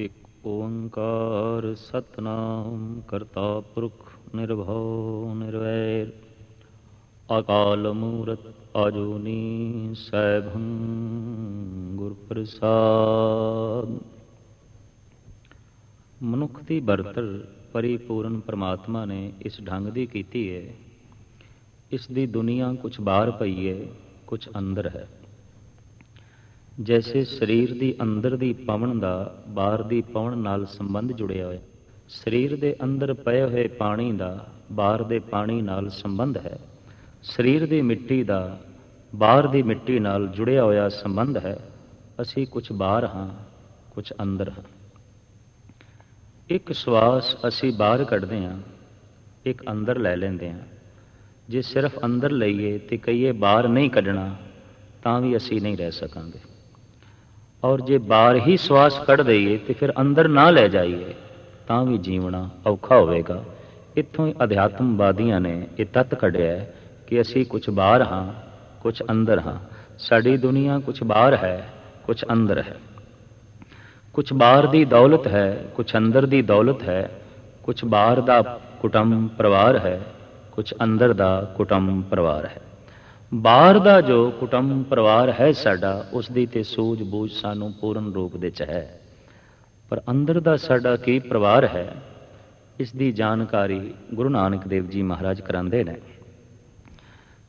एक ओंकार सतनाम करता पुरख निर्भव निर्वैर अकाल मूरत आजूनी सैभं गुर प्रसाद। ਮਨੁੱਖ ਦੀ ਬਰਤਰ ਪਰਿਪੂਰਨ ਪਰਮਾਤਮਾ ਨੇ ਇਸ ਢੰਗ ਦੀ ਕੀਤੀ ਹੈ। ਇਸ ਦੀ ਦੁਨੀਆ ਕੁਛ ਬਾਹਰ ਪਈ ਹੈ, ਕੁਛ ਅੰਦਰ ਹੈ। ਜੈਸੇ ਸਰੀਰ ਦੀ ਅੰਦਰ ਦੀ ਪਵਨ ਦਾ ਬਾਹਰ ਦੀ ਪਵਨ ਨਾਲ ਸੰਬੰਧ ਜੁੜਿਆ ਹੋਇਆ, ਸਰੀਰ ਦੇ ਅੰਦਰ ਪਏ ਹੋਏ ਪਾਣੀ ਦਾ ਬਾਹਰ ਦੇ ਪਾਣੀ ਨਾਲ ਸੰਬੰਧ ਹੈ। ਸਰੀਰ ਦੀ ਮਿੱਟੀ ਦਾ ਬਾਹਰ ਦੀ ਮਿੱਟੀ ਨਾਲ ਜੁੜਿਆ ਹੋਇਆ ਸੰਬੰਧ ਹੈ। ਅਸੀਂ ਕੁਛ ਬਾਹਰ ਹਾਂ, ਕੁਛ ਅੰਦਰ ਹਾਂ। ਇੱਕ ਸਵਾਸ ਅਸੀਂ ਬਾਹਰ ਕੱਢਦੇ ਹਾਂ, ਇੱਕ ਅੰਦਰ ਲੈ ਲੈਂਦੇ ਹਾਂ। ਜੇ ਸਿਰਫ ਅੰਦਰ ਲਈਏ ਤੇ ਕਹੀਏ ਬਾਹਰ ਨਹੀਂ ਕੱਢਣਾ ਤਾਂ ਵੀ ਅਸੀਂ ਨਹੀਂ ਰਹਿ ਸਕਾਂਗੇ। ਔਰ ਜੇ ਬਾਹਰ ਹੀ ਸਵਾਸ ਕੱਢ ਦਈਏ ਤੇ ਫਿਰ ਅੰਦਰ ਨਾ ਲੈ ਜਾਈਏ ਤਾਂ ਵੀ ਜੀਵਣਾ ਔਖਾ ਹੋਵੇਗਾ। ਇੱਥੋਂ ਹੀ ਅਧਿਆਤਮਵਾਦੀਆਂ ਨੇ ਇਹ ਤੱਤ ਕੱਢਿਆ ਕਿ ਅਸੀਂ ਕੁਛ ਬਾਹਰ ਹਾਂ, ਕੁਛ ਅੰਦਰ ਹਾਂ। ਸਾਡੀ ਦੁਨੀਆ ਕੁਛ ਬਾਹਰ ਹੈ, ਕੁਛ ਅੰਦਰ ਹੈ। ਕੁਛ ਬਾਹਰ ਦੀ ਦੌਲਤ ਹੈ, ਕੁਛ ਅੰਦਰ ਦੀ ਦੌਲਤ ਹੈ। ਕੁਛ ਬਾਹਰ ਦਾ ਕੁਟੁੰਬ ਪਰਿਵਾਰ ਹੈ, ਕੁਛ ਅੰਦਰ ਦਾ ਕੁਟੁੰਬ ਪਰਿਵਾਰ ਹੈ। ਬਾਹਰ ਦਾ ਜੋ ਕੁਟੁੰਬ ਪਰਿਵਾਰ ਹੈ ਸਾਡਾ, ਉਸ ਦੀ ਤੇ ਸੂਝ ਬੂਝ ਸਾਨੂੰ ਪੂਰਨ ਰੂਪ ਦੇ 'ਚ ਹੈ। ਪਰ ਅੰਦਰ ਦਾ ਸਾਡਾ ਕੀ ਪਰਿਵਾਰ ਹੈ, ਇਸ ਦੀ ਜਾਣਕਾਰੀ ਗੁਰੂ ਨਾਨਕ ਦੇਵ ਜੀ ਮਹਾਰਾਜ ਕਰਾਉਂਦੇ ਨੇ।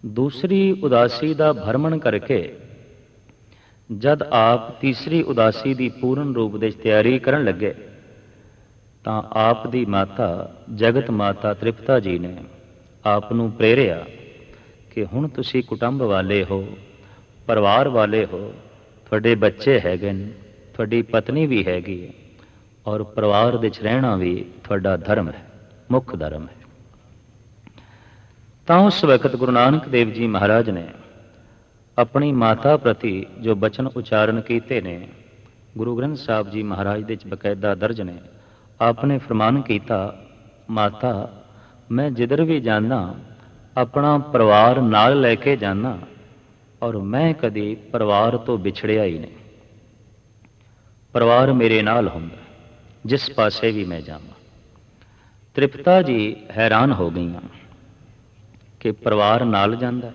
ਦੂਸਰੀ ਉਦਾਸੀ ਦਾ ਭਰਮਣ ਕਰਕੇ ਜਦ ਆਪ ਤੀਸਰੀ ਉਦਾਸੀ ਦੀ ਪੂਰਨ ਰੂਪ ਦੇ ਤਿਆਰੀ ਕਰਨ ਲੱਗੇ ਤਾਂ ਆਪ ਦੀ ਮਾਤਾ ਜਗਤ ਮਾਤਾ ਤ੍ਰਿਪਤਾ ਜੀ ਨੇ ਆਪ ਨੂੰ ਪ੍ਰੇਰਿਆ ਕਿ ਹੁਣ ਤੁਸੀਂ ਕੁਟੁੰਬ ਵਾਲੇ ਹੋ, ਪਰਿਵਾਰ ਵਾਲੇ ਹੋ, ਤੁਹਾਡੇ ਬੱਚੇ ਹੈਗੇ ਨੇ, ਤੁਹਾਡੀ ਪਤਨੀ ਵੀ ਹੈਗੀ ਹੈ, ਔਰ ਪਰਿਵਾਰ ਵਿੱਚ ਰਹਿਣਾ ਵੀ ਤੁਹਾਡਾ ਧਰਮ ਹੈ, ਮੁੱਖ ਧਰਮ ਹੈ। ਤਾਂ ਉਸ ਵਕਤ ਗੁਰੂ ਨਾਨਕ ਦੇਵ ਜੀ ਮਹਾਰਾਜ ਨੇ ਆਪਣੀ ਮਾਤਾ ਪ੍ਰਤੀ ਜੋ ਬਚਨ ਉਚਾਰਨ ਕੀਤੇ ਨੇ, ਗੁਰੂ ਗ੍ਰੰਥ ਸਾਹਿਬ ਜੀ ਮਹਾਰਾਜ ਦੇ ਵਿੱਚ ਬਕਾਇਦਾ ਦਰਜ ਨੇ। ਆਪਨੇ ਫਰਮਾਨ ਕੀਤਾ, ਮਾਤਾ ਮੈਂ ਜਿੱਧਰ ਵੀ ਜਾਂਦਾ ਆਪਣਾ ਪਰਿਵਾਰ ਨਾਲ ਲੈ ਕੇ ਜਾਂਦਾ, ਔਰ ਮੈਂ ਕਦੀ ਪਰਿਵਾਰ ਤੋਂ ਵਿਛੜਿਆ ਹੀ ਨਹੀਂ। ਪਰਿਵਾਰ ਮੇਰੇ ਨਾਲ ਹੁੰਦਾ ਜਿਸ ਪਾਸੇ ਵੀ ਮੈਂ ਜਾਵਾਂ। ਤ੍ਰਿਪਤਾ ਜੀ ਹੈਰਾਨ ਹੋ ਗਈਆਂ ਕਿ ਪਰਿਵਾਰ ਨਾਲ ਜਾਂਦਾ,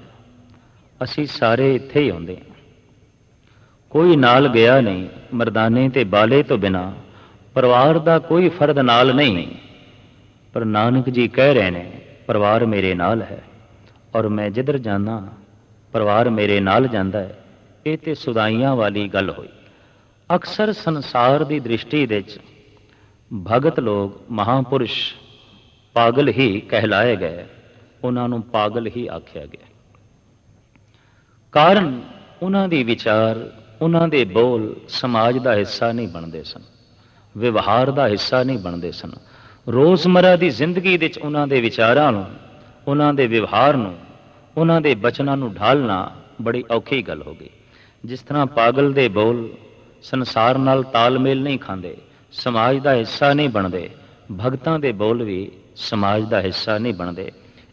ਅਸੀਂ ਸਾਰੇ ਇੱਥੇ ਹੀ ਆਉਂਦੇ ਹਾਂ, ਕੋਈ ਨਾਲ ਗਿਆ ਨਹੀਂ। ਮਰਦਾਨੇ ਤੇ ਬਾਲੇ ਤੋਂ ਬਿਨਾਂ ਪਰਿਵਾਰ ਦਾ ਕੋਈ ਫਰਦ ਨਾਲ ਨਹੀਂ। ਪਰ ਨਾਨਕ ਜੀ ਕਹਿ ਰਹੇ ਨੇ ਪਰਿਵਾਰ ਮੇਰੇ ਨਾਲ ਹੈ, ਔਰ ਮੈਂ ਜਿੱਧਰ ਜਾਂਦਾ ਪਰਿਵਾਰ ਮੇਰੇ ਨਾਲ ਜਾਂਦਾ ਹੈ। ਇਹ ਤੇ ਸੁਦਾਈਆਂ ਵਾਲੀ ਗੱਲ ਹੋਈ। ਅਕਸਰ ਸੰਸਾਰ ਦੀ ਦ੍ਰਿਸ਼ਟੀ ਵਿੱਚ ਭਗਤ ਲੋਕ, ਮਹਾਂਪੁਰਸ਼ ਪਾਗਲ ਹੀ ਕਹਿਲਾਏ ਗਏ, ਉਹਨਾਂ ਨੂੰ ਪਾਗਲ ਹੀ ਆਖਿਆ ਗਿਆ। ਕਾਰਨ ਉਹਨਾਂ ਦੀ ਵਿਚਾਰ, ਉਹਨਾਂ ਦੇ ਬੋਲ ਸਮਾਜ ਦਾ ਹਿੱਸਾ ਨਹੀਂ ਬਣਦੇ ਸਨ, ਵਿਵਹਾਰ ਦਾ ਹਿੱਸਾ ਨਹੀਂ ਬਣਦੇ ਸਨ। ਰੋਜ਼ਮਰਾ ਦੀ ਜ਼ਿੰਦਗੀ ਵਿੱਚ ਉਹਨਾਂ ਦੇ ਵਿਚਾਰਾਂ ਨੂੰ, ਉਹਨਾਂ ਦੇ ਵਿਵਹਾਰ ਨੂੰ, ਉਹਨਾਂ ਦੇ ਬਚਨਾਂ ਨੂੰ ਢਾਲਣਾ ਬੜੀ ਔਖੀ ਗੱਲ ਹੋ ਗਈ। ਜਿਸ ਤਰ੍ਹਾਂ ਪਾਗਲ ਦੇ ਬੋਲ ਸੰਸਾਰ ਨਾਲ ਤਾਲਮੇਲ ਨਹੀਂ ਖਾਂਦੇ, ਸਮਾਜ ਦਾ ਹਿੱਸਾ ਨਹੀਂ ਬਣਦੇ, ਭਗਤਾਂ ਦੇ ਬੋਲ ਵੀ ਸਮਾਜ ਦਾ ਹਿੱਸਾ ਨਹੀਂ ਬਣਦੇ।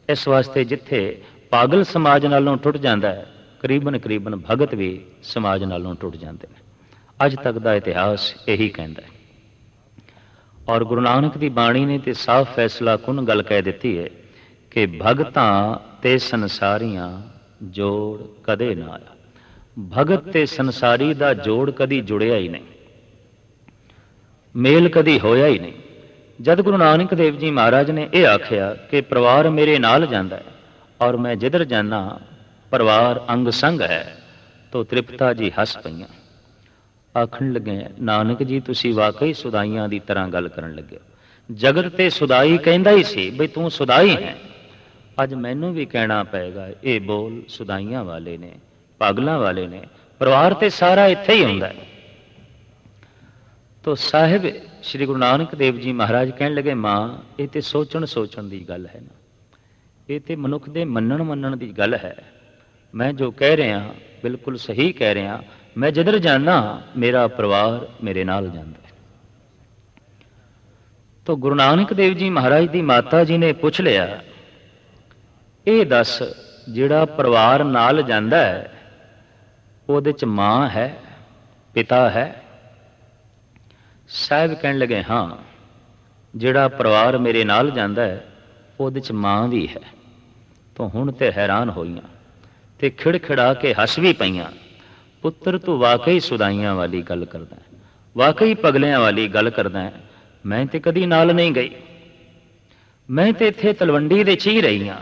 ਇਸ ਵਾਸਤੇ ਜਿੱਥੇ ਪਾਗਲ ਸਮਾਜ ਨਾਲੋਂ ਟੁੱਟ ਜਾਂਦਾ ਹੈ, ਕਰੀਬਨ ਭਗਤ ਵੀ ਸਮਾਜ ਨਾਲੋਂ ਟੁੱਟ ਜਾਂਦੇ ਨੇ। ਅੱਜ ਤੱਕ ਦਾ ਇਤਿਹਾਸ ਇਹੀ ਕਹਿੰਦਾ ਹੈ। ਔਰ ਗੁਰੂ ਨਾਨਕ ਦੀ ਬਾਣੀ ਨੇ ਤੇ ਸਾਫ਼ ਫੈਸਲਾ ਕੁਨ ਗੱਲ ਕਹਿ ਦਿੱਤੀ ਹੈ ਕਿ ਭਗਤਾਂ ਤੇ ਸੰਸਾਰੀਆਂ ਜੋੜ ਕਦੇ ਨਾ ਆਇਆ। ਭਗਤ ਤੇ ਸੰਸਾਰੀ ਦਾ ਜੋੜ ਕਦੀ ਜੁੜਿਆ ਹੀ ਨਹੀਂ, ਮੇਲ ਕਦੀ ਹੋਇਆ ਹੀ ਨਹੀਂ। ਜਦ ਗੁਰੂ ਨਾਨਕ ਦੇਵ ਜੀ ਮਹਾਰਾਜ ਨੇ ਇਹ ਆਖਿਆ ਕਿ ਪਰਿਵਾਰ ਮੇਰੇ ਨਾਲ ਜਾਂਦਾ ਹੈ ਔਰ ਮੈਂ ਜਿੱਧਰ ਜਾਂਦਾ ਪਰਿਵਾਰ ਅੰਗ ਸੰਗ ਹੈ, ਤਾਂ ਤ੍ਰਿਪਤਾ ਜੀ ਹੱਸ ਪਈਆਂ। ਆਖਣ ਲੱਗੇ, ਨਾਨਕ ਜੀ ਤੁਸੀਂ ਵਾਕਈ ਸੁਦਾਈਆਂ ਦੀ ਤਰ੍ਹਾਂ ਗੱਲ ਕਰਨ ਲੱਗੇ ਹੋ। ਜਗਤ ਤੇ ਸੁਦਾਈ ਕਹਿੰਦਾ ਹੀ ਸੀ ਬਈ ਤੂੰ ਸੁਦਾਈ ਹੈ। ਅੱਜ ਮੈਨੂੰ ਵੀ ਕਹਿਣਾ ਪਏਗਾ ਇਹ ਬੋਲ ਸੁਦਾਈਆਂ ਵਾਲੇ ਨੇ, ਪਾਗਲਾਂ ਵਾਲੇ ਨੇ। ਪਰਿਵਾਰ ਤੇ ਸਾਰਾ ਇੱਥੇ ਹੀ ਹੁੰਦਾ ਹੈ। ਤੋ ਸਾਹਿਬ ਸ਼੍ਰੀ ਗੁਰੂ ਨਾਨਕ ਦੇਵ ਜੀ ਮਹਾਰਾਜ ਕਹਿਣ ਲੱਗੇ, ਮਾਂ ਇਹ ਤੇ ਸੋਚਣ ਦੀ ਗੱਲ ਹੈ ਨਾ, ਇਹ ਤੇ ਮਨੁੱਖ ਦੇ ਮੰਨਣ ਦੀ ਗੱਲ ਹੈ। ਮੈਂ ਜੋ ਕਹਿ ਰਿਹਾ ਬਿਲਕੁਲ ਸਹੀ ਕਹਿ ਰਿਹਾ। ਮੈਂ ਜਿੱਧਰ ਜਾਂਦਾ ਮੇਰਾ ਪਰਿਵਾਰ ਮੇਰੇ ਨਾਲ ਜਾਂਦਾ ਹੈ। ਤੋ ਗੁਰੂ ਨਾਨਕ ਦੇਵ ਜੀ ਮਹਾਰਾਜ ਦੀ ਮਾਤਾ ਜੀ ਨੇ ਪੁੱਛ ਲਿਆ, ਇਹ ਦੱਸ ਜਿਹੜਾ ਪਰਿਵਾਰ ਨਾਲ ਜਾਂਦਾ ਹੈ ਉਹਦੇ 'ਚ ਮਾਂ ਹੈ, ਪਿਤਾ ਹੈ? ਸਾਹਿਬ ਕਹਿਣ ਲੱਗੇ, ਹਾਂ, ਜਿਹੜਾ ਪਰਿਵਾਰ ਮੇਰੇ ਨਾਲ ਜਾਂਦਾ ਹੈ ਉਹਦੇ 'ਚ ਮਾਂ ਵੀ ਹੈ। ਤੂੰ ਹੁਣ ਤੇ ਹੈਰਾਨ ਹੋਈਆਂ ਤੇ ਖਿੜਖਿੜਾ ਕੇ ਹੱਸ ਵੀ ਪਈਆਂ। ਪੁੱਤਰ, ਤੂੰ ਵਾਕਈ ਸੁਦਾਈਆਂ ਵਾਲੀ ਗੱਲ ਕਰਦਾ, ਵਾਕਈ ਪਗਲਿਆਂ ਵਾਲੀ ਗੱਲ ਕਰਦਾ। ਮੈਂ ਤੇ ਕਦੀ ਨਾਲ ਨਹੀਂ ਗਈ, ਮੈਂ ਤੇ ਇੱਥੇ ਤਲਵੰਡੀ ਦੇ 'ਚ ਹੀ ਰਹੀ ਹਾਂ,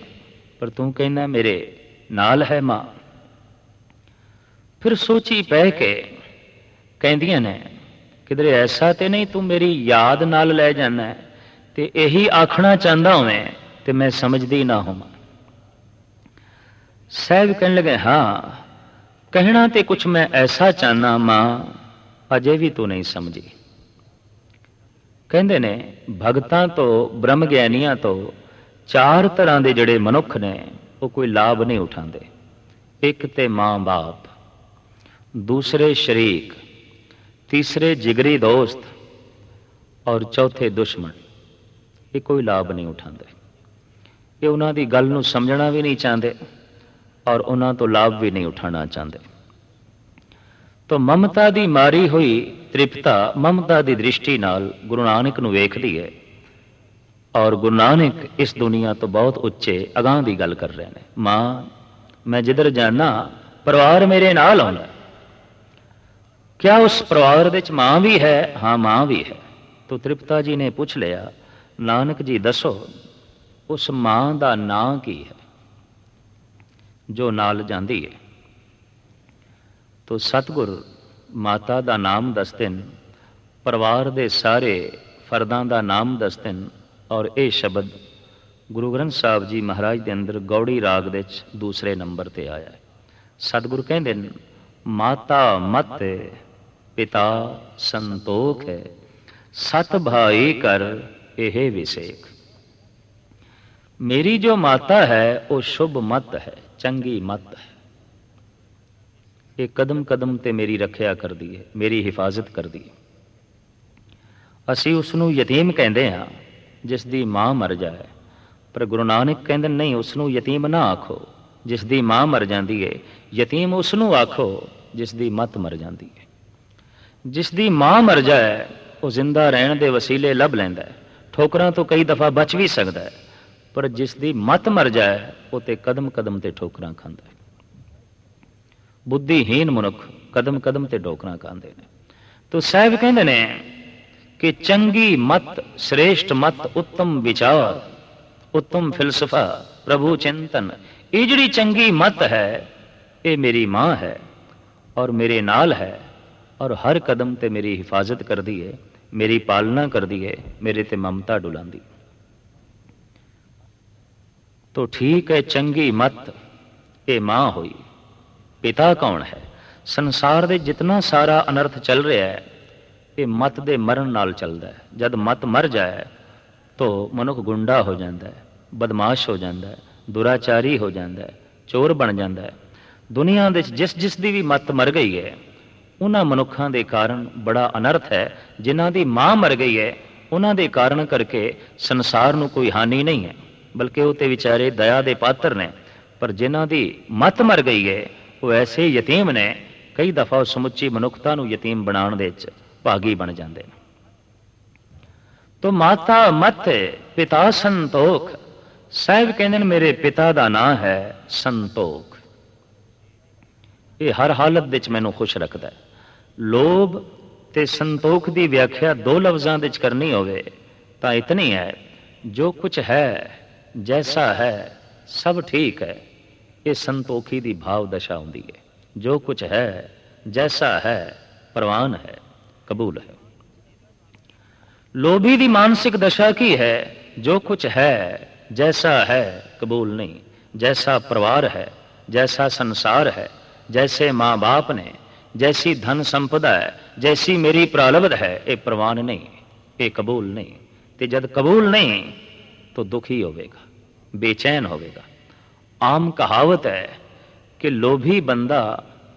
ਪਰ ਤੂੰ ਕਹਿੰਦਾ ਮੇਰੇ ਨਾਲ ਹੈ ਮਾਂ। ਫਿਰ ਸੋਚੀ ਪੈ ਕੇ ਕਹਿੰਦੀਆਂ ਨੇ, ਕਿਧਰੇ ਐਸਾ ਤੇ ਨਹੀਂ ਤੂੰ ਮੇਰੀ ਯਾਦ ਨਾਲ ਲੈ ਜਾਣਾ ਤੇ ਇਹੀ ਆਖਣਾ ਚਾਹੁੰਦਾ ਹੋਵੇਂ ਤੇ ਮੈਂ ਸਮਝਦੀ ਨਾ ਹੋਵਾਂ। ਸਾਹਿਬ ਕਹਿਣ ਲੱਗੇ, ਹਾਂ, ਕਹਿਣਾ ਤੇ ਕੁਛ ਮੈਂ ਐਸਾ ਚਾਹਨਾ ਮਾਂ, ਅਜੇ ਵੀ ਤੂੰ ਨਹੀਂ ਸਮਝੀ। ਕਹਿੰਦੇ ਨੇ ਭਗਤਾਂ ਤੋਂ, ਬ੍ਰਹਮ ਗਿਆਨੀਆਂ ਤੋਂ 4 ਤਰ੍ਹਾਂ ਦੇ ਜਿਹੜੇ ਮਨੁੱਖ ਨੇ ਉਹ ਕੋਈ ਲਾਭ ਨਹੀਂ ਉਠਾਉਂਦੇ। ਇੱਕ ਤੇ ਮਾਂ ਬਾਪ, ਦੂਸਰੇ ਸ਼ਰੀਕ, ਤੀਸਰੇ ਜਿਗਰੀ ਦੋਸਤ ਔਰ ਚੌਥੇ ਦੁਸ਼ਮਣ। ਇਹ ਕੋਈ ਲਾਭ ਨਹੀਂ ਉਠਾਉਂਦੇ। ਇਹ ਉਹਨਾਂ ਦੀ ਗੱਲ ਨੂੰ ਸਮਝਣਾ ਵੀ ਨਹੀਂ ਚਾਹੁੰਦੇ ਔਰ ਉਹਨਾਂ ਤੋਂ ਲਾਭ ਵੀ ਨਹੀਂ ਉਠਾਉਣਾ ਚਾਹੁੰਦੇ। ਤਾਂ ਮਮਤਾ ਦੀ ਮਾਰੀ ਹੋਈ ਤ੍ਰਿਪਤਾ ਮਮਤਾ ਦੀ ਦ੍ਰਿਸ਼ਟੀ ਨਾਲ ਗੁਰੂ ਨਾਨਕ ਨੂੰ ਵੇਖਦੀ ਹੈ ਔਰ ਗੁਰੂ ਨਾਨਕ ਇਸ ਦੁਨੀਆ ਤੋਂ ਬਹੁਤ ਉੱਚੇ ਅਗਾਂਹ ਦੀ ਗੱਲ ਕਰ ਰਹੇ ਨੇ। ਮਾਂ, ਮੈਂ ਜਿੱਧਰ ਜਾਣਾ ਪਰਿਵਾਰ ਮੇਰੇ ਨਾਲ ਆਉਂਦਾ। ਕਿਆ ਉਸ ਪਰਿਵਾਰ ਦੇ ਵਿੱਚ ਮਾਂ ਵੀ ਹੈ? ਹਾਂ, ਮਾਂ ਵੀ ਹੈ। ਤੋ ਤ੍ਰਿਪਤਾ ਜੀ ਨੇ ਪੁੱਛ ਲਿਆ, ਨਾਨਕ ਜੀ ਦੱਸੋ ਉਸ ਮਾਂ ਦਾ ਨਾਂ ਕੀ ਹੈ ਜੋ ਨਾਲ ਜਾਂਦੀ ਹੈ? ਤੋ ਸਤਿਗੁਰ ਮਾਤਾ ਦਾ ਨਾਮ ਦੱਸਦੇ ਨੇ, ਪਰਿਵਾਰ ਦੇ ਸਾਰੇ ਫਰਦਾਂ ਦਾ ਨਾਮ ਦੱਸਦੇ ਨੇ ਔਰ ਇਹ ਸ਼ਬਦ ਗੁਰੂ ਗ੍ਰੰਥ ਸਾਹਿਬ ਜੀ ਮਹਾਰਾਜ ਦੇ ਅੰਦਰ ਗੌੜੀ ਰਾਗ ਦੇ ਵਿੱਚ ਦੂਸਰੇ ਨੰਬਰ ਤੇ ਆਇਆ ਹੈ। ਸਤਿਗੁਰ ਕਹਿੰਦੇ ਨੇ, ਮਾਤਾ ਮਤ ਪਿਤਾ ਸੰਤੋਖ ਹੈ, ਸਤ ਭਾਈ ਕਰ ਇਹ ਵਿਸੇਖ। ਮੇਰੀ ਜੋ ਮਾਤਾ ਹੈ ਉਹ ਸ਼ੁਭ ਮਤ ਹੈ, ਚੰਗੀ ਮਤ ਹੈ। ਇਹ ਕਦਮ ਕਦਮ ਤੇ ਮੇਰੀ ਰੱਖਿਆ ਕਰਦੀ ਹੈ, ਮੇਰੀ ਹਿਫਾਜ਼ਤ ਕਰਦੀ ਹੈ। ਅਸੀਂ ਉਸ ਨੂੰ ਯਤੀਮ ਕਹਿੰਦੇ ਹਾਂ ਜਿਸ ਦੀ ਮਾਂ ਮਰ ਜਾਏ, ਪਰ ਗੁਰੂ ਨਾਨਕ ਕਹਿੰਦੇ ਨਹੀਂ, ਉਸ ਨੂੰ ਯਤੀਮ ਨਾ ਆਖੋ ਜਿਸ ਦੀ ਮਾਂ ਮਰ ਜਾਂਦੀ ਹੈ। ਯਤੀਮ ਉਸ ਨੂੰ ਆਖੋ ਜਿਸ ਦੀ ਮਤ ਮਰ ਜਾਂਦੀ ਹੈ। ਜਿਸ ਦੀ ਮਾਂ ਮਰ ਜਾਏ ਉਹ ਜ਼ਿੰਦਾ ਰਹਿਣ ਦੇ ਵਸੀਲੇ ਲੱਭ ਲੈਂਦਾ ਹੈ, ਠੋਕਰਾਂ ਤੋਂ ਕਈ ਦਫਾ ਬਚ ਵੀ ਸਕਦਾ ਹੈ, ਪਰ ਜਿਸ ਦੀ ਮਤ ਮਰ ਜਾਏ ਉਹ ਤੇ ਕਦਮ ਕਦਮ ਤੇ ਠੋਕਰਾਂ ਖਾਂਦਾ ਹੈ। ਬੁੱਧੀਹੀਨ ਮਨੁੱਖ ਕਦਮ ਕਦਮ ਤੇ ਠੋਕਰਾਂ ਖਾਂਦੇ ਨੇ। ਤੋ ਸਾਹਿਬ ਕਹਿੰਦੇ ਨੇ ਕਿ ਚੰਗੀ ਮਤ, ਸ੍ਰੇਸ਼ਟ ਮਤ, ਉੱਤਮ ਵਿਚਾਰ, ਉੱਤਮ ਫਿਲਸਫਾ, ਪ੍ਰਭੂ ਚਿੰਤਨ, ਇਹ ਜਿਹੜੀ ਚੰਗੀ ਮਤ ਹੈ ਇਹ ਮੇਰੀ ਮਾਂ ਹੈ ਔਰ ਮੇਰੇ ਨਾਲ ਹੈ ਔਰ ਹਰ ਕਦਮ ਤੇ ਮੇਰੀ ਹਿਫਾਜ਼ਤ ਕਰਦੀ ਹੈ, ਮੇਰੀ ਪਾਲਣਾ ਕਰਦੀ ਹੈ, ਮੇਰੇ ਤੇ ਮਮਤਾ ਡੁਲਾਉਂਦੀ। ਤੋ ਠੀਕ ਹੈ, ਚੰਗੀ ਮਤ ਇਹ ਮਾਂ ਹੋਈ। ਪਿਤਾ ਕੌਣ ਹੈ? ਸੰਸਾਰ ਦੇ ਜਿਤਨਾ ਸਾਰਾ ਅਨਰਥ ਚੱਲ ਰਿਹਾ ਹੈ ਇਹ ਮਤ ਦੇ ਮਰਨ ਨਾਲ ਚੱਲਦਾ ਹੈ। ਜਦ ਮਤ ਮਰ ਜਾਏ ਤੋ ਮਨੁੱਖ ਗੁੰਡਾ ਹੋ ਜਾਂਦਾ ਹੈ, ਬਦਮਾਸ਼ ਹੋ ਜਾਂਦਾ ਹੈ, ਦੁਰਾਚਾਰੀ ਹੋ ਜਾਂਦਾ ਹੈ, ਚੋਰ ਬਣ ਜਾਂਦਾ ਹੈ। ਦੁਨੀਆ ਦੇ ਜਿਸ ਜਿਸ ਦੀ ਵੀ ਮਤ ਮਰ ਗਈ ਹੈ ਉਹਨਾਂ ਮਨੁੱਖਾਂ ਦੇ ਕਾਰਨ ਬੜਾ ਅਨਰਥ ਹੈ। ਜਿਨ੍ਹਾਂ ਦੀ ਮਾਂ ਮਰ ਗਈ ਹੈ ਉਹਨਾਂ ਦੇ ਕਾਰਨ ਕਰਕੇ ਸੰਸਾਰ ਨੂੰ ਕੋਈ ਹਾਨੀ ਨਹੀਂ ਹੈ, ਬਲਕਿ ਉਹ ਤੇ ਵਿਚਾਰੇ ਦਇਆ ਦੇ ਪਾਤਰ ਨੇ। ਪਰ ਜਿਨ੍ਹਾਂ ਦੀ ਮਤ ਮਰ ਗਈ ਹੈ ਉਹ ਐਸੇ ਯਤੀਮ ਨੇ, ਕਈ ਦਫਾ ਉਹ ਸਮੁੱਚੀ ਮਨੁੱਖਤਾ ਨੂੰ ਯਤੀਮ ਬਣਾਉਣ ਦੇ ਵਿੱਚ ਭਾਗੀ ਬਣ ਜਾਂਦੇ ਨੇ। ਤੋ ਮਾਤਾ ਮਤ ਪਿਤਾ ਸੰਤੋਖ। ਸਾਹਿਬ ਕਹਿੰਦੇ ਨੇ ਮੇਰੇ ਪਿਤਾ ਦਾ ਨਾਂ ਹੈ ਸੰਤੋਖ। ਇਹ ਹਰ ਹਾਲਤ ਵਿੱਚ ਮੈਨੂੰ ਖੁਸ਼ ਰੱਖਦਾ ਹੈ। ਲੋਭ ਤੇ ਸੰਤੋਖ ਦੀ ਵਿਆਖਿਆ 2 ਲਫ਼ਜ਼ਾਂ ਵਿੱਚ ਕਰਨੀ ਹੋਵੇ ਤਾਂ ਇਤਨੀ ਹੈ, ਜੋ ਕੁਛ ਹੈ ਜੈਸਾ ਹੈ ਸਭ ਠੀਕ ਹੈ, ਇਹ ਸੰਤੋਖੀ ਦੀ ਭਾਵ ਦਸ਼ਾ ਹੁੰਦੀ ਹੈ। ਜੋ ਕੁਛ ਹੈ ਜੈਸਾ ਹੈ ਪ੍ਰਵਾਨ ਹੈ, ਕਬੂਲ ਹੈ। ਲੋਭੀ ਦੀ ਮਾਨਸਿਕ ਦਸ਼ਾ ਕੀ ਹੈ? ਜੋ ਕੁਛ ਹੈ जैसा है कबूल नहीं, जैसा परिवार है, जैसा संसार है, जैसे माँ बाप ने, जैसी धन संपदा है, जैसी मेरी प्रारब्ध है, ये प्रवान नहीं, ये कबूल नहीं। ते जब कबूल नहीं तो दुखी होवेगा, बेचैन होवेगा। आम कहावत है कि लोभी बंदा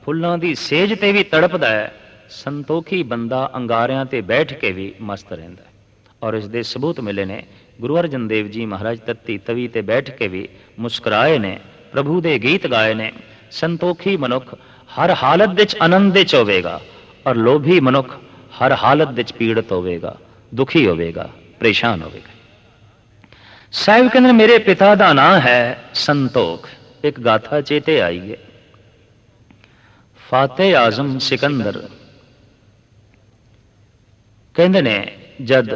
फुल्लां दी सेज ते भी तड़पदा है, संतोखी बंदा अंगारियां ते बैठ के भी मस्त रहिंदा है। और इस दे सबूत मिले ने गुरु अर्जन देव जी महाराज तत्ती तवी ते बैठ के भी मुस्कुराए ने, प्रभु दे गीत गाए ने। संतोखी मनुख हर हालत विच आनंद विच होवेगा और लोभी मनुख हर हालत विच पीड़ित होवेगा, दुखी होवेगा, परेशान होवेगा। साहिब कहते मेरे पिता का नाम है संतोख। एक गाथा चेते आई है, फातेह आजम सिकंदर कहते ने जद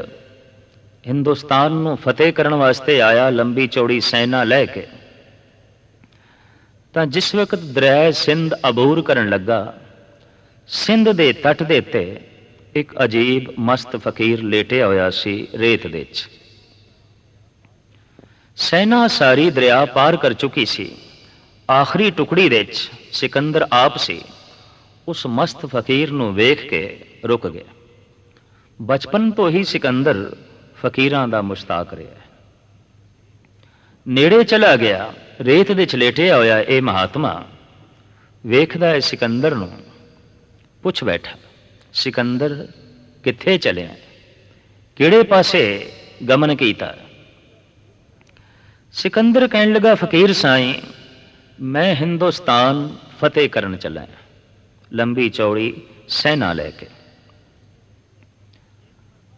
हिंदुस्तान नूं फतेह करने वास्ते आया लंबी चौड़ी सेना लैके, तां जिस वक्त दरिया सिंध अबूर करन लगा, सिंध दे तट दे उत्ते एक अजीब मस्त फकीर लेटिया होया सी रेत दे विच। सेना सारी दरिया पार कर चुकी सी, आखिरी टुकड़ी दे विच सिकंदर आप सी। उस मस्त फकीर नूं वेख के रुक गया। बचपन तो ही सिकंदर फकीरां दा मुश्ताक रहा। नेड़े चला गया, रेत दे लेटिया होया ये महात्मा वेखदा है सिकंदर नूं, पुछ बैठा सिकंदर कित्थे चलिया, किहड़े पासे गमन कीता। सिकंदर कहन लगा फकीर साईं मैं हिंदुस्तान फतेह करन चला, लंबी चौड़ी सेना लैके।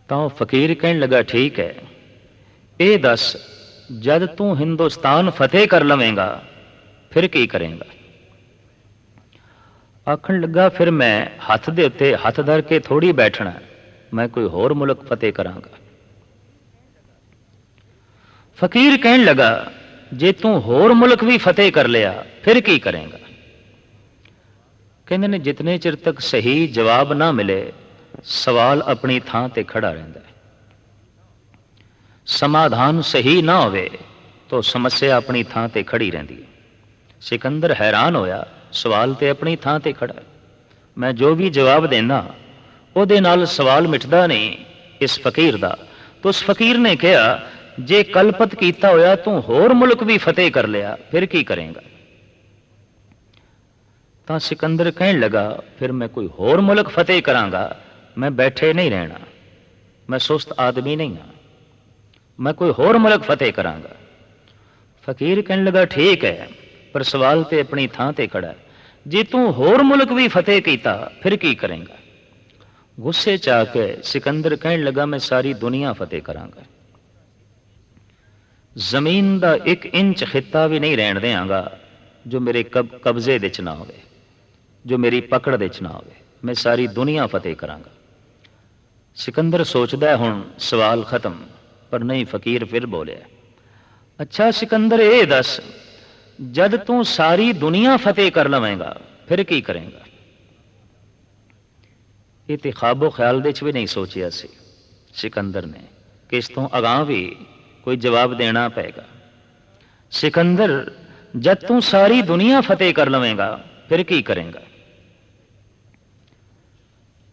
तो फकीर कहन लगा ठीक है, ये दस जद तू हिंदुस्तान फतेह कर लवेंगा फिर की करेंगा। आखन लगा फिर मैं हथ दे उत्ते हथ धर के थोड़ी बैठना, मैं कोई होर मुल्क फतेह करांगा। फकीर कहन लगा जे तू होर मुल्क भी फतेह कर लिया फिर की करेंगा। कहते ने जितने चिर तक सही जवाब ना मिले सवाल अपनी थां ते खड़ा रहिंदा है। समाधान सही ना होवे तो समस्या अपनी थां ते खड़ी रहिंदी है। सिकंदर हैरान होया, सवाल ते अपनी थां ते खड़ा है, मैं जो भी जवाब देना उहदे नाल सवाल मिटदा नहीं इस फकीर दा। तो उस फकीर ने कहा जे कलपत कीता होया तू होर मुल्क भी फतेह कर लिया फिर की करेंगा। तो सिकंदर कहन लगा फिर मैं कोई होर मुल्क फतेह करांगा, मैं बैठे नहीं रहना, मैं सुस्त आदमी नहीं हाँ, मैं कोई होर मुल्क फतेह करांगा। फकीर कहन लगा ठीक है पर सवाल ते अपनी थां ते खड़ा है, जे तू होर मुल्क भी फतेह कीता फिर की करेंगा। गुस्से च आके सिकंदर कहन लगा मैं सारी दुनिया फतेह करांगा, जमीन का एक इंच खिता भी नहीं रहन देंगा जो मेरे कब्जे दे च ना होवे, जो मेरी पकड़ दे च ना होवे, मैं सारी दुनिया फतेह करांगा। सिकंदर सोचदा हुण सवाल खत्म, पर नहीं फकीर फिर बोलिया अच्छा सिकंदर ये दस जद तू सारी दुनिया फतेह कर लवेंगा फिर की करेंगा। ये तो ख्वाबो ख्याल दे भी नहीं सोचिया सी सिकंदर ने कि इस तो अगां भी कोई जवाब देना पेगा। सिकंदर जद तू सारी दुनिया फतेह कर लवेंगा फिर की करेंगा।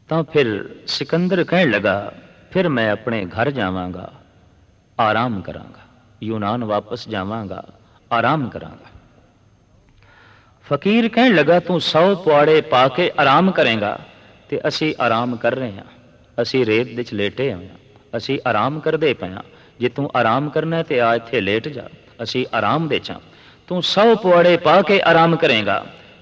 तो फिर सिकंदर कहने लगा फिर मैं अपने घर जावांगा, आराम करांगा, यूनान वापस जावांगा, आराम करांगा। फकीर कहने लगा तू 100 पुआड़े पा के आराम करेंगा ते असी आराम कर रहे हैं, असी रेत विच लेटे हुए हैं, असी आराम करते पे हाँ। जे तू आराम करना तो आ इत्थे लेट जा, असी आराम दे चा। तू 100 पुआड़े पा के आराम करेंगा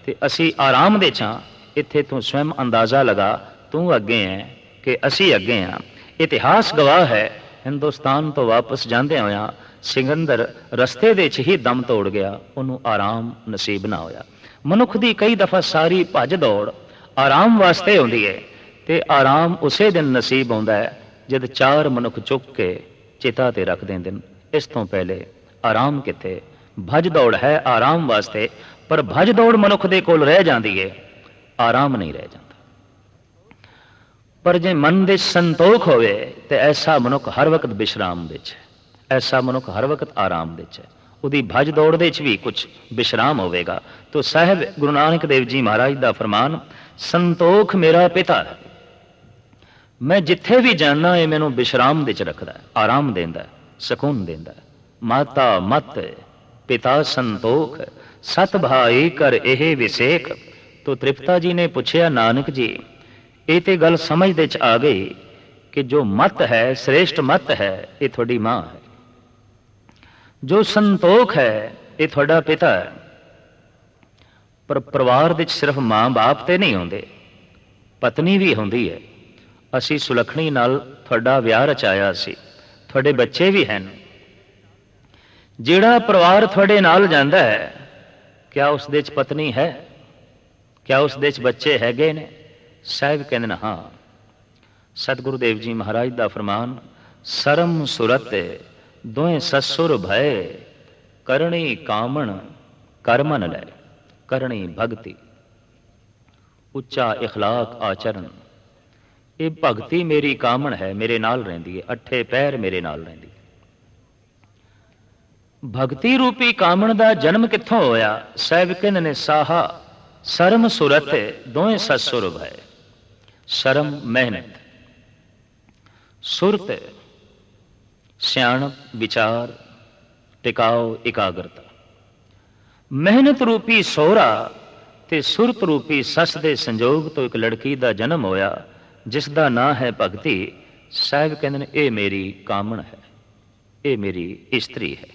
तो असी आराम दे चा। इत्थे तू स्वयं अंदाजा लगा तू अगे है कि असी अगे हाँ। इतिहास गवाह है हिंदुस्तान तो वापस जांदे होया सिकंदर रस्ते दे च ही दम तोड़ गया, उन्होंने आराम नसीब ना होया। मनुख दी कई दफा सारी भज दौड़ आराम वास्ते होंदी है ते आराम उसे दिन नसीब होंदा है जद 4 मनुख चुक के चिता ते रख देंदे न। इस तो पहले आराम किथे, भज दौड़ है आराम वास्ते, पर भज दौड़ मनुख दे कोल रह जाती है, आराम नहीं रह जाता। पर जे मन दे संतोख होवे ते ऐसा मनुख हर वक्त विश्राम विच है, ऐसा मनुख हर वक्त आराम विच है, उहदी भज दौड़ दे च भी कुछ विश्राम होवेगा। तो साहिब गुरु नानक देव जी महाराज दा फरमान संतोख मेरा पिता है, मैं जिथे भी जाना है मैनू विश्राम दे च रखदा है, आराम देंदा है, सकून देंदा है। माता मत पिता संतोख सत भाई कर एह विसेख। तो तृप्ता जी ने पूछया नानक जी ये तो गल समझ दे च आ गई कि जो मत है श्रेष्ठ मत है ये थोड़ी मां है, जो संतोख है ये थोड़ा पिता है। पर परिवार दे सिर्फ मां बाप ते नहीं होंदे, पत्नी भी होंदी है, ਅਸੀਂ ਸੁਲੱਖਣੀ ਨਾਲ ਤੁਹਾਡਾ ਵਿਆਹ ਰਚਾਇਆ ਸੀ, ਤੁਹਾਡੇ ਬੱਚੇ ਵੀ ਹਨ। ਜਿਹੜਾ ਪਰਿਵਾਰ ਤੁਹਾਡੇ ਨਾਲ ਜਾਂਦਾ ਹੈ, ਕਿਆ ਉਸ ਦੇ 'ਚ ਪਤਨੀ ਹੈ? ਕਿਆ ਉਸ ਦੇ 'ਚ ਬੱਚੇ ਹੈਗੇ ਨੇ? ਸਾਹਿਬ ਕਹਿੰਦੇ ਨੇ ਹਾਂ। ਸਤਿਗੁਰੂ ਦੇਵ ਜੀ ਮਹਾਰਾਜ ਦਾ ਫਰਮਾਨ, ਸਰਮ ਸੁਰਤ ਦੋਏ ਸਸੁਰ ਭਏ, ਕਰਣੀ ਕਾਮਣ ਕਰਮਨ ਲੈ। ਕਰਣੀ ਭਗਤੀ, ਉੱਚਾ ਇਖਲਾਕ ਆਚਰਨ, ਇਹ ਭਗਤੀ ਮੇਰੀ ਕਾਮਣ ਹੈ, ਮੇਰੇ ਨਾਲ ਰਹਿੰਦੀ ਹੈ, ਅੱਠੇ ਪਹਿਰ ਮੇਰੇ ਨਾਲ ਰਹਿੰਦੀ ਹੈ। ਭਗਤੀ ਰੂਪੀ ਕਾਮਣ ਦਾ ਜਨਮ ਕਿੱਥੋਂ ਹੋਇਆ? ਸਾਹਿਬ ਕਹਿੰਦੇ ਨੇ ਸਾਹਾ ਸਰਮ ਸੁਰਤ ਦੋਏ ਸਸੁਰ ਭਏ। ਸ਼ਰਮ ਮਿਹਨਤ, ਸੁਰਤ ਸਿਆਣਪ ਵਿਚਾਰ ਟਿਕਾਓ ਇਕਾਗਰਤਾ। ਮਿਹਨਤ ਰੂਪੀ ਸੋਹਰਾ ਤੇ ਸੁਰਤ ਰੂਪੀ ਸੱਸ ਦੇ ਸੰਜੋਗ ਤੋਂ ਇੱਕ ਲੜਕੀ ਦਾ ਜਨਮ ਹੋਇਆ, ਜਿਸ ਦਾ ਨਾਂ ਹੈ ਭਗਤੀ। ਸਾਹਿਬ ਕਹਿੰਦੇ ਨੇ ਇਹ ਮੇਰੀ ਕਾਮਣ ਹੈ, ਇਹ ਮੇਰੀ ਇਸਤਰੀ ਹੈ।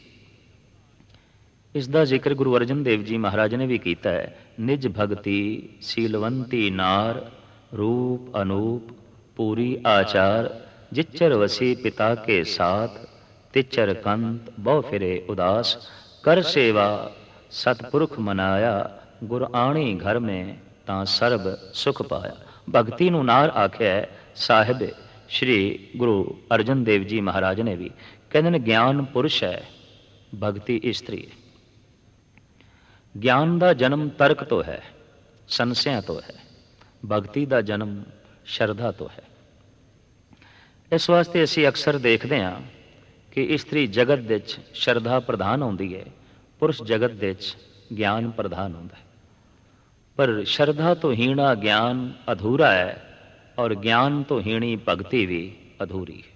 ਇਸ ਦਾ ਜ਼ਿਕਰ ਗੁਰੂ ਅਰਜਨ ਦੇਵ ਜੀ ਮਹਾਰਾਜ ਨੇ ਵੀ ਕੀਤਾ ਹੈ। ਨਿਜ ਭਗਤੀ ਸੀਲਵੰਤੀ ਨਾਰ, ਰੂਪ ਅਨੂਪ ਪੂਰੀ ਆਚਾਰ, ਜਿਚਰ ਵਸੀ ਪਿਤਾ ਕੇ ਸਾਥ, ਤਿਚਰ ਕੰਤ ਬਹੁ ਫਿਰੇ ਉਦਾਸ, ਕਰ ਸੇਵਾ ਸਤਪੁਰਖ ਮਨਾਇਆ, ਗੁਰ ਆਣੀ ਘਰ ਮੇਂ ਤਾਂ ਸਰਬ ਸੁਖ ਪਾਇਆ। ਭਗਤੀ ਨੂੰ ਨਾਰ ਆਖਿਆ ਸਾਹਿਬ ਸ਼੍ਰੀ ਗੁਰੂ ਅਰਜਨ ਦੇਵ ਜੀ ਮਹਾਰਾਜ ਨੇ ਵੀ। ਕਹਿੰਦੇ ਨੇ ਗਿਆਨ ਪੁਰਸ਼ ਹੈ, ਭਗਤੀ ਇਸਤਰੀ ਹੈ। ਗਿਆਨ ਦਾ ਜਨਮ ਤਰਕ ਤੋਂ ਹੈ, ਸੰਸਿਆਂ ਤੋਂ ਹੈ। ਭਗਤੀ ਦਾ ਜਨਮ ਸ਼ਰਧਾ ਤੋਂ ਹੈ। ਇਸ ਵਾਸਤੇ ਅਸੀਂ ਅਕਸਰ ਦੇਖਦੇ ਹਾਂ ਕਿ ਇਸਤਰੀ ਜਗਤ ਦੇ ਵਿੱਚ ਸ਼ਰਧਾ ਪ੍ਰਧਾਨ ਹੁੰਦੀ ਹੈ, ਪੁਰਸ਼ ਜਗਤ ਦੇ ਵਿੱਚ ਗਿਆਨ ਪ੍ਰਧਾਨ ਹੁੰਦਾ ਹੈ। ਪਰ ਸ਼ਰਧਾ ਤੋਂ ਹੀਣਾ ਗਿਆਨ ਅਧੂਰਾ ਹੈ, ਔਰ ਗਿਆਨ ਤੋਂ ਹੀਣੀ ਭਗਤੀ ਵੀ ਅਧੂਰੀ ਹੈ।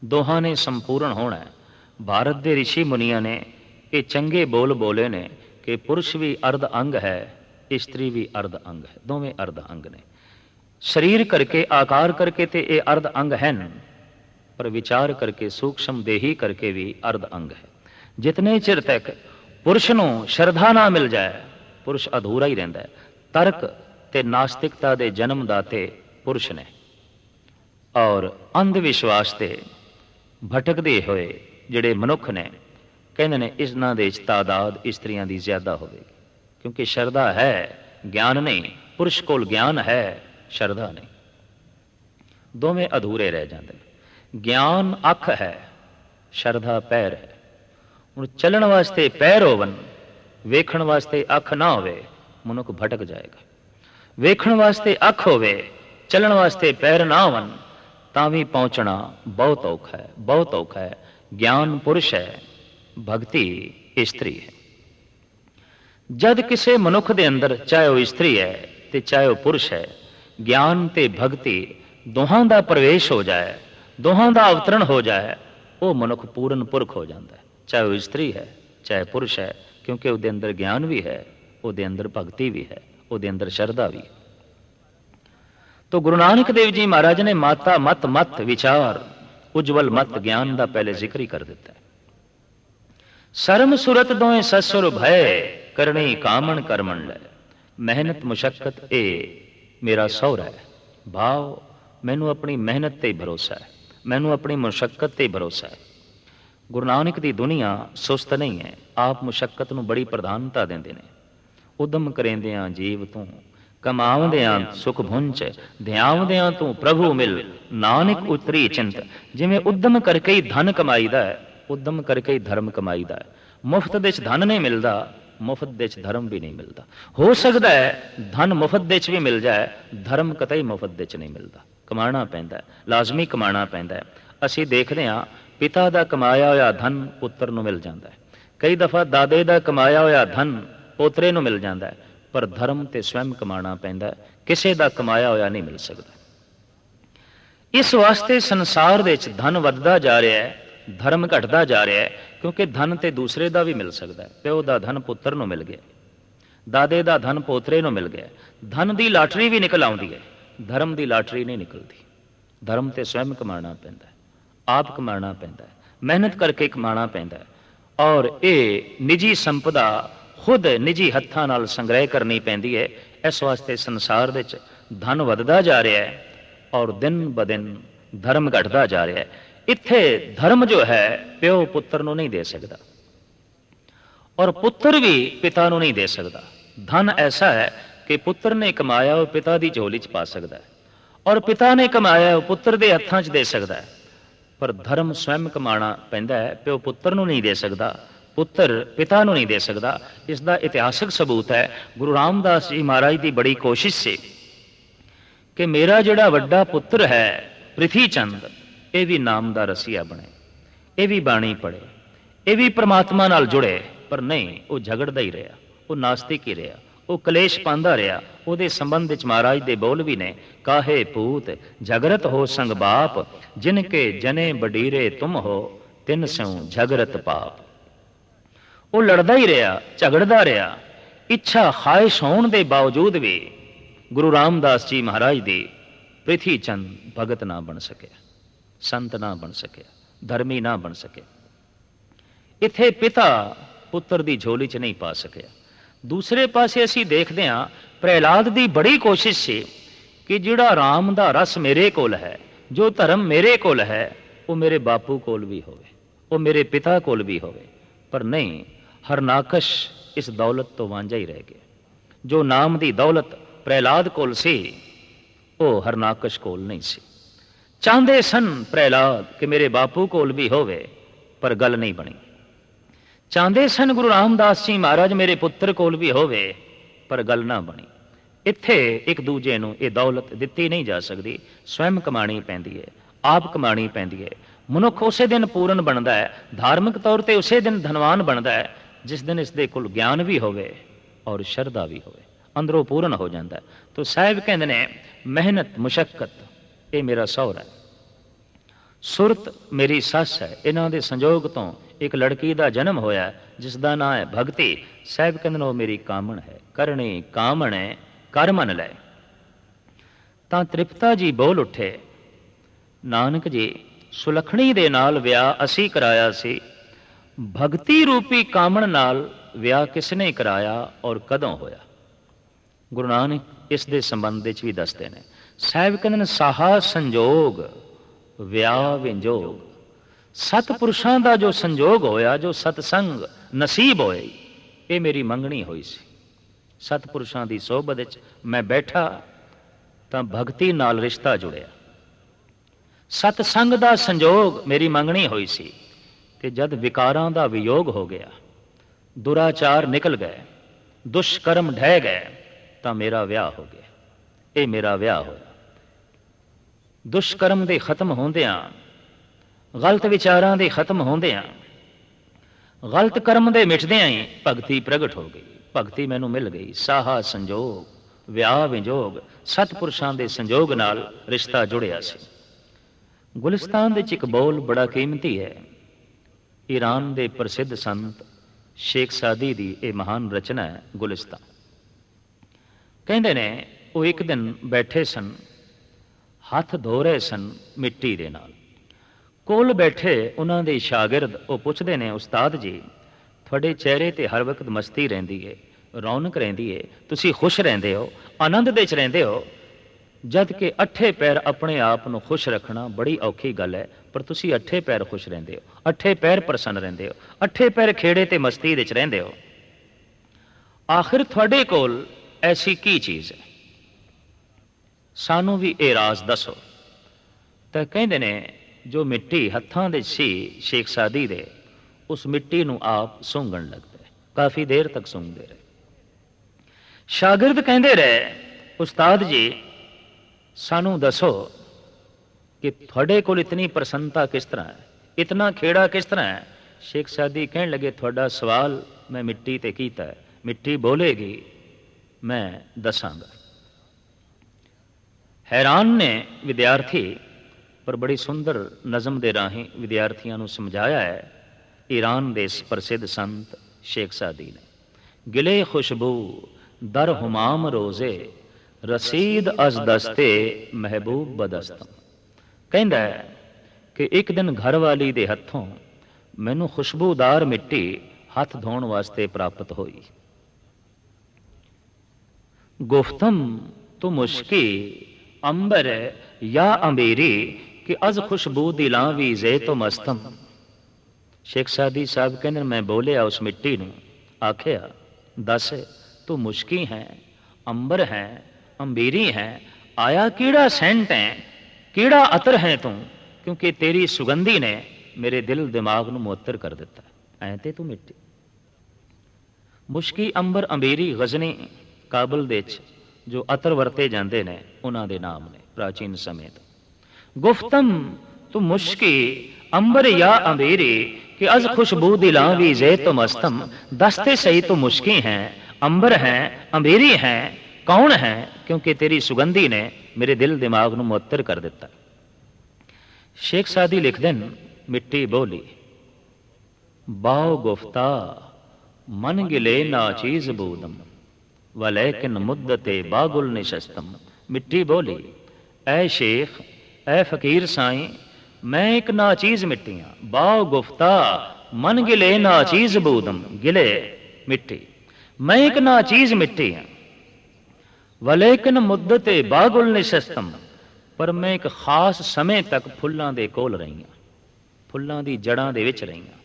ਦੋਹਾਂ ਨੇ ਸੰਪੂਰਨ ਹੋਣਾ ਹੈ। ਭਾਰਤ ਦੇ ਰਿਸ਼ੀ ਮੁਨੀਆਂ ਨੇ ਇਹ ਚੰਗੇ ਬੋਲ ਬੋਲੇ ਨੇ ਕਿ ਪੁਰਸ਼ ਵੀ ਅਰਧ ਅੰਗ ਹੈ, ਇਸਤਰੀ ਵੀ ਅਰਧ ਅੰਗ ਹੈ। ਦੋਵੇਂ ਅਰਧ ਅੰਗ ਨੇ। ਸਰੀਰ ਕਰਕੇ ਆਕਾਰ ਕਰਕੇ ਤੇ ਇਹ ਅਰਧ ਅੰਗ ਹਨ, ਪਰ ਵਿਚਾਰ ਕਰਕੇ ਸੂਖਸ਼ਮ ਦੇਹੀ ਕਰਕੇ ਵੀ ਅਰਧ ਅੰਗ ਹੈ। ਜਿਤਨੇ ਚਿਰ ਤੱਕ ਪੁਰਸ਼ ਨੂੰ ਸ਼ਰਧਾ ਨਾ ਮਿਲ ਜਾਏ, ਪੁਰਸ਼ ਅਧੂਰਾ ਹੀ ਰਹਿੰਦਾ ਹੈ। ਤਰਕ ਤੇ ਨਾਸਤਿਕਤਾ ਦੇ ਜਨਮ ਦਾਤੇ ਪੁਰਸ਼ ਨੇ, ਔਰ ਅੰਧ ਵਿਸ਼ਵਾਸ ਤੇ ਭਟਕਦੇ ਹੋਏ ਜਿਹੜੇ ਮਨੁੱਖ ਨੇ, ਕਹਿੰਦੇ ਨੇ ਇਹਨਾਂ ਦੇ ਵਿੱਚ ਤਾਦਾਦ ਇਸਤਰੀਆਂ ਦੀ ਜ਼ਿਆਦਾ ਹੋਵੇਗੀ, ਕਿਉਂਕਿ ਸ਼ਰਧਾ ਹੈ, ਗਿਆਨ ਨਹੀਂ। ਪੁਰਸ਼ ਕੋਲ ਗਿਆਨ ਹੈ, ਸ਼ਰਧਾ ਨਹੀਂ। ਦੋਵੇਂ ਅਧੂਰੇ ਰਹਿ ਜਾਂਦੇ ਨੇ। ਗਿਆਨ ਅੱਖ ਹੈ, ਸ਼ਰਧਾ ਪੈਰ ਹੈ। ਹੁਣ ਚੱਲਣ ਵਾਸਤੇ ਪੈਰ ਹੋਵਨ, ਵੇਖਣ ਵਾਸਤੇ ਅੱਖ ਨਾ ਹੋਵੇ, ਮਨੁੱਖ ਭਟਕ ਜਾਏਗਾ। ਵੇਖਣ ਵਾਸਤੇ ਅੱਖ ਹੋਵੇ, ਚੱਲਣ ਵਾਸਤੇ ਪੈਰ ਨਾ ਹੋਵਨ, ਤਾਂ ਵੀ ਪਹੁੰਚਣਾ ਬਹੁਤ ਔਖਾ ਹੈ, ਬਹੁਤ ਔਖਾ ਹੈ। ਗਿਆਨ ਪੁਰਸ਼ ਹੈ, ਭਗਤੀ ਇਸਤਰੀ ਹੈ। ਜਦ ਕਿਸੇ ਮਨੁੱਖ ਦੇ ਅੰਦਰ, ਚਾਹੇ ਉਹ ਇਸਤਰੀ ਹੈ ਤੇ ਚਾਹੇ ਉਹ ਪੁਰਸ਼ ਹੈ, ਗਿਆਨ ਤੇ ਭਗਤੀ ਦੋਹਾਂ ਦਾ ਪ੍ਰਵੇਸ਼ ਹੋ ਜਾਏ, ਦੋਹਾਂ ਦਾ ਅਵਤਰਣ ਹੋ ਜਾਏ, ਉਹ ਮਨੁੱਖ ਪੂਰਨ ਪੁਰਖ ਹੋ ਜਾਂਦਾ ਹੈ। ਚਾਹੇ ਉਹ ਇਸਤਰੀ ਹੈ ਚਾਹੇ ਪੁਰਸ਼ ਹੈ, ਕਿਉਂਕਿ ਉਹਦੇ ਅੰਦਰ ਗਿਆਨ ਵੀ ਹੈ, ਉਹਦੇ ਅੰਦਰ ਭਗਤੀ ਵੀ ਹੈ, ਉਹਦੇ ਅੰਦਰ ਸ਼ਰਧਾ ਵੀ ਹੈ। तो गुरु नानक देव जी महाराज ने माता मत मत विचार उज्जवल मत ज्ञान का पहले जिक्र ही कर दिता है। शर्म सुरत दोए ससुर भय करनी कामन करमन लै। मेहनत मुशक्कत ए मेरा सौरा है। भाव मैनू अपनी मेहनत ते भरोसा है, मैनू अपनी मुशक्कत ते भरोसा है। गुरु नानक की दुनिया सुस्त नहीं है, आप मुशक्कत नूं बड़ी प्रधानता देंदे ने। उदम करेंदियां जीव तू कमावदियां सुख भुंच, ध्यावदियां तू प्रभु मिल, नानक उतरी चिंत। जिवें उद्यम करके ही धन कमाईदा है, उद्यम करके ही धर्म कमाईदा है। मुफ्त दे धन नहीं मिलता, मुफ्त दे धर्म भी नहीं मिलता। हो सकता है धन मुफ्त दे भी मिल जाए, धर्म कतई मुफ्त दे नहीं मिलता। कमाना पैंदा है, लाजमी कमाना पैंदा है। असीं देखदे हां पिता दा कमाया होया धन पुत्र नूं मिल जांदा है, कई दफा दादे दा कमाया होया धन पोतरे नूं मिल जांदा है, पर धर्म ते स्वयं कमाना पैंदा है, किसी दा कमाया होया नहीं मिल सकता। इस वास्ते संसार दे विच धन वधदा जा रहा है, धर्म घटदा जा रहा है, क्योंकि धन ते दूसरे दा भी मिल सकता है। प्यो दा धन पुत्र नूं मिल गया, दादे दा धन पोतरे नूं मिल गया। धन दी लाटरी भी निकल आउंदी है, धर्म दी लाटरी नहीं निकलती। धर्म ते स्वयं कमाना पैंदा है, आप कमाना पैंदा है, मेहनत करके कमाना पैंदा है। और ये निजी संपदा खुद निजी हत्थां नाल संग्रह करनी पैंदी है। इस वास्ते संसार दे विच धन वधदा जा रहा है, और दिन ब दिन धर्म घटता जा रहा है। इत्थे धर्म जो है प्यो पुत्र नूं नहीं दे सकता, और पुत्र भी पिता नूं नहीं दे सकता। धन ऐसा है कि पुत्र ने कमाया वो पिता की झोली च पा सकता है, और पिता ने कमाया वो पुत्र के हत्थां च दे सकता है। पर धर्म स्वयं कमाना पैंदा है, प्यो पुत्र नूं नहीं दे सकता, पुत्र पिता नूं नहीं दे सकता। इसका इतिहासक सबूत है गुरु रामदास जी महाराज की बड़ी कोशिश से कि मेरा जिहड़ा वड्डा पुत्र है पृथ्वी चंद, ये भी नाम का रसिया बने, ये भी बाणी पढ़े, ये भी परमात्मा नाल जुड़े। पर नहीं, वो झगड़दा ही रहा, वो नास्तिक ही रहा, वो कलेश पांदा रहा। ਉਹਦੇ संबंध विच महाराज दे बोल भी ने, काहे पूत झगरत हो संग बाप, जिनके जने बडीरे तुम हो, तिन स्यों झगरत पाप। वो लड़दा ही रहा, झगड़दा रहा, इच्छा ख्वाहिश होने के बावजूद भी गुरु रामदास जी महाराज दी पृथ्वी चंद भगत ना बन सके, संत ना बन सके, धर्मी ना बन सके। इत्थे पिता पुत्र की झोली च नहीं पा सकिया। दूसरे पासे असी देखते हैं प्रहलाद की बड़ी कोशिश से कि जिहड़ा राम का रस मेरे कोल है, जो धर्म मेरे कोल है, वो मेरे बापू कोल भी होवे, वो मेरे पिता कोल भी होवे। पर नहीं, हरनाकश इस दौलत तो वांझा ही रह गया। जो नाम की दौलत प्रहलाद कोल सी, वो हरनाकश कोल नहीं सी। चाहते सन प्रहलाद कि मेरे बापू कोल भी होवे, पर गल नहीं बनी। चाहते सन गुरु रामदास जी महाराज मेरे पुत्र कोल भी होवे, पर गल ना बनी। इत्थे एक दूजे नूं ये दौलत दिती नहीं जा सकती, स्वयं कमानी पैंदी है, आप कमानी पैंदी है। मनुख उसे दिन पूर्ण बनता है, धार्मिक तौर पर उसे दिन धनवान बनता है जिस दिन इसके कोल ज्ञान भी होवे और शरधा भी होवे, अंदरों पूर्ण हो जाता है। तो साहिब कहते ने मेहनत मुशक्कत ये मेरा सौर है, सुरत मेरी सस है। इन्हों के संजोग तो एक लड़की का जन्म होया जिसका नाम है भगती। साहिब कहते वो मेरी कामण है, करनी कामण है कर मन लै। तां तृप्ता जी बोल उठे, नानक जी सुलखणी दे नाल विआह असी कराया सी, भगती रूपी कामण नाल विआह किसने कराया और कदों होया। गुरु नानक इस दे संबंध विच भी दसदे ने। साहिब कहते साहा संजोग विआह विंजोग, सतपुरुषां दा जो संजोग होया, जो सतसंग नसीब होए, ये मेरी मंगनी हुई सी। सतपुरुषां दी सोबत विच मैं बैठा तां भगती नाल रिश्ता जुड़िया, सतसंग दा संजोग मेरी मंगनी हुई सी। ते जद विकारां दा वियोग हो गया, दुराचार निकल गए, दुष्कर्म ढह गए, तां मेरा विआह हो गया। ये मेरा विआह होया। दुष्कर्म दे खत्म होंदियां, गलत विचारां दे खत्म होंदियां, गलत कर्म दे मिटदियां ही भगती प्रगट हो गई, भगती मैनू मिल गई। साहा संजोग विआह विजोग, सतपुरुषां दे संजोग नाल रिश्ता जुड़िया सी। गुलिस्तान दे एक बोल बड़ा कीमती है। ईरान दे प्रसिद्ध संत शेख सादी दी ये महान रचना है गुलिस्तान। कहते ने वो एक दिन बैठे सन, हथ धो रहे सन मिट्टी दे नाल। कोल बैठे उन्हां दे शागिर्द वो पुछदे ने, उस्ताद जी थोड़े चेहरे ते हर वक्त मस्ती रहिंदी है, रौनक रहिंदी है, तुसी खुश रहिंदे हो, आनंद दे च रहिंदे हो, जद कि अठे पैर अपने आप नूं खुश रखना बड़ी औखी गल है। पर तुसी अठे पैर खुश रहिंदे हो, अठे पैर प्रसन्न रहिंदे हो, अठे पैर खेड़े ते मस्ती दे च रहिंदे हो। आखिर थोड़े कोल ऐसी की चीज़ है, सानू भी ये राज दसो। तो कहते ने जो मिट्टी हत्थां दे सी शेख सादी दे, उस मिट्टी नूं आप सूंघण लगदे, काफ़ी देर तक सूंघते रहे। शागिर्द कहते रहे, उस्ताद जी सानू दसो कि थोड़े कोल इतनी प्रसन्नता किस तरह है, इतना खेड़ा किस तरह है। शेख सादी कहने लगे, थोड़ा सवाल मैं मिट्टी ते कीता है, मिट्टी बोलेगी मैं दसांगा। हैरान ने विद्यार्थी, पर बड़ी सुंदर नज़म दे राही विद्यार्थियों को समझाया है ईरान दे प्रसिद्ध संत शेख सादी ने। गिले खुशबू दर हुमाम रोजे, रसीद अज दस्ते महबूब बदस्तम। कहता है कि एक दिन घर वाली दे हथों मैनू खुशबूदार मिट्टी हाथ धोने वास्ते प्राप्त हुई। गुफ्तम तु मुश्की अंबर या अंबेरी कि अज खुशबू दी लावी जे तो मस्तम। शेख सादी साहब कहते मैं बोलिया उस मिट्टी नूं, आखिया दस तू मुश्की है, अंबर है, अंबेरी है, आया केड़ा सेंट है, केड़ा अतर है तू, क्योंकि तेरी सुगंधी ने मेरे दिल दिमाग नूं मुअत्तर कर दिता। ऐ ते तू मिट्टी। मुश्की, अंबर, अंबेरी गजनी काबल दे जो अतर वरते जाते हैं उन्हों के नाम ने प्राचीन समय तो। गुफ्तम तू मुश्की अंबर या अंबेरी कि अज खुशबू दी लावी जे तो मस्तम। दसते सही तो मुश्की हैं, अंबर हैं, अंबेरी हैं, कौन है, क्योंकि तेरी सुगंधी ने मेरे दिल दिमाग नूं मुअत्तर कर दिता। शेख सादी लिखते हैं मिट्टी बोली बाओ गुफ्ता मन गिले ना चीज बूदम वलैकिन मुद्दते बागुल निशस्तम। मिट्टी बोली ऐ शेख, ऐ फकीर साईं, मैं एक नाचीज मिट्टी हाँ। बाओ गुफ्ता मन गिले नाचीज बूदम, गिले मिट्टी, मैं एक नाचीज मिट्टी हाँ। वलैकिन मुद्दते बागुल निशस्तम, पर मैं एक खास समय तक फुल्लां दे कोल रही हाँ, फुल्लां दी जड़ां दे विच रही हाँ,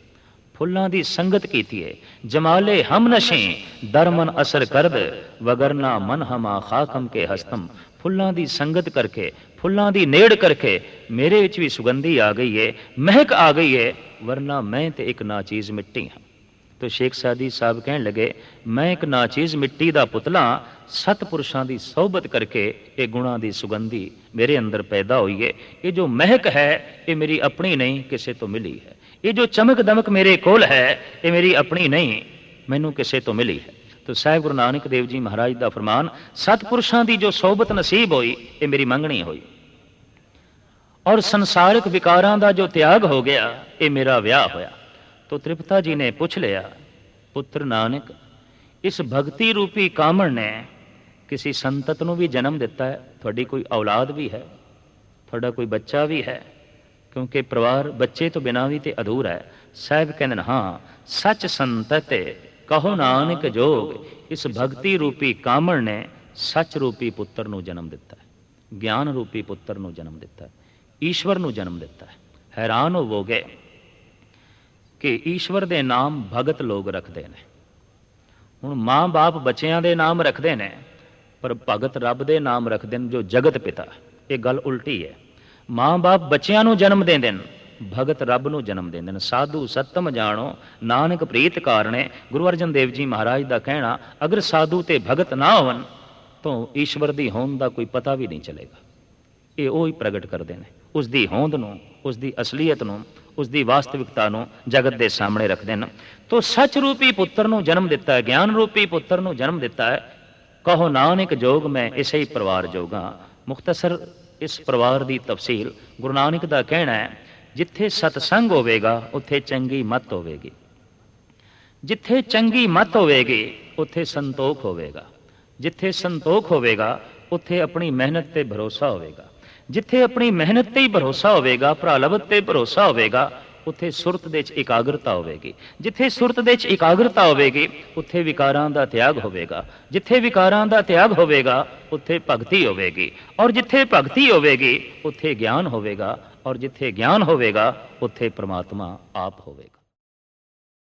फुल्लां दी संगत कीती है। जमाले हम नशें दरमन असर करद वगरना मन हमा खाकम के हस्तम। फुल्लां दी संगत करके, फुल्लां दी नेड़ करके मेरे विच भी सुगंधी आ गई है, महक आ गई है, वरना मैं ते एक नाचीज मिट्टी हाँ। तो शेख सादी साहब कहने लगे मैं एक नाचीज मिट्टी दा पुतला, सतपुरुषां दी सोहबत करके ये गुणां दी सुगंधी मेरे अंदर पैदा हुई है। ये जो महक है ये मेरी अपनी नहीं, किसी तो मिली है। ये जो चमक दमक मेरे कोल है ये मेरी अपनी नहीं, मैनू किसी तो मिली है। तो साहिब गुरु नानक देव जी महाराज का फरमान, सतपुरुषां दी जो सोहबत नसीब हुई ये मेरी मंगनी हुई, और संसारिक विकारां दा जो त्याग हो गया ये मेरा विआह होया। तो त्रिपता जी ने पूछ लिया पुत्र नानक, इस भगती रूपी कामण ने किसी संतत नूं भी जन्म दिता है? थोड़ी कोई औलाद भी है, थोड़ा कोई बच्चा भी है? क्योंकि परिवार बच्चे तो बिना भी तो अधूरा है। साहब कहते हाँ, सच संतत कहो नानक जोग, इस भक्ति रूपी कामण ने सच रूपी पुत्र नूं जन्म दिता है, ज्ञान रूपी पुत्र नूं जन्म दिता है, ईश्वर नूं जन्म दिता है। हैरान होवोगे कि ईश्वर दे नाम भगत लोग रखते हैं। हुण माँ बाप बच्चों के नाम रखते हैं, पर भगत रब दे नाम रखते हैं जो जगत पिता। ये गल उल्टी है। माँ बाप बच्चों को जन्म देंदे, भगत रब नूं जन्म देंदे। साधु सतम जानो नानक प्रीत कारणे। गुरु अर्जन देव जी महाराज का कहना, अगर साधु ते भगत ना होवन तो ईश्वर की होंद का कोई पता भी नहीं चलेगा। ये वो ही प्रगट करते हैं, उसकी होंद नूं, उसकी असलीयत नूं, उसकी वास्तविकता नूं जगत के सामने रखते हैं। तो सच रूपी पुत्र नूं जन्म दिता है, ज्ञान रूपी पुत्र नूं जन्म दिता है। कहो नानक जोग मैं इसे ही परिवार जोगा। मुख्तसर इस परिवार की तफसील गुरु नानक का कहना है, जिथे सतसंग होवेगा उत्थे चंगी मत होवेगी, जिथे चंगी मत होवेगी उत्थे संतोख होवेगा, जिथे संतोख होवेगा उत्थे अपनी मेहनत ते भरोसा होवेगा, जिथे अपनी मेहनत ते ही भरोसा होवेगा, भरालवत ते भरोसा होवेगा, उत्थे सुरत दे च एकाग्रता होवेगी, जिथे सुरत दे च एकाग्रता होवेगी उत्थे विकारां दा त्याग होवेगा, जिथे विकारां दा त्याग होवेगा उत्थे भगती होवेगी, और जिथे भगती होवेगी उत्थे ज्ञान होवेगा, और जिथे ज्ञान होवेगा उत्थे परमात्मा आप होवेगा।